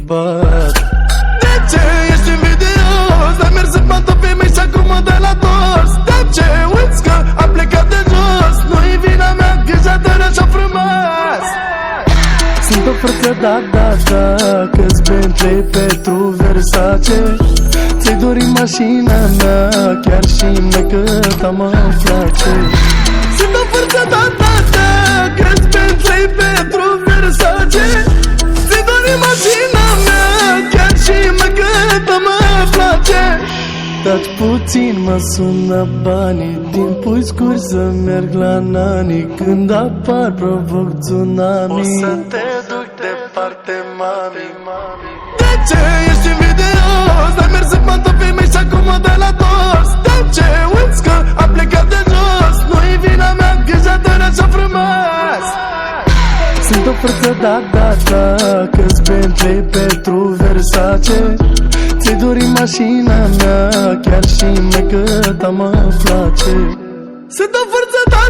bărbat. De ce ești invidios? Ai mers în pantofii mei și acum de la dos. De ce uiți că am plecat de jos? Nu-i vina mea că ești atât așa frumos. Sunt o forță, da, că-ți Bentley, Petru, Versace. Ți-ai dorit mașina mea, chiar și mecăta mă place. Sunt o forță, da, că-ți Bentley, Petru, Versace. Ți-ai dorit mașina mea, chiar și mecăta mă place. Taci puțin, mă sună banii, timpul scurt să merg la nani. Când apar provoc tsunami, O să te duc departe, mami. De ce ești invidios? Ai mers în pantofii mei și acum de la dos. De ce uiți că am plecat de jos? Nu-i vina mea că ești atât așa frumos. Sunt o forță, da, că-ți Bentley, Petru, Versace. Ți-ai dorit mașina mea, chiar și mecăta mă place. Sunt o forță, da,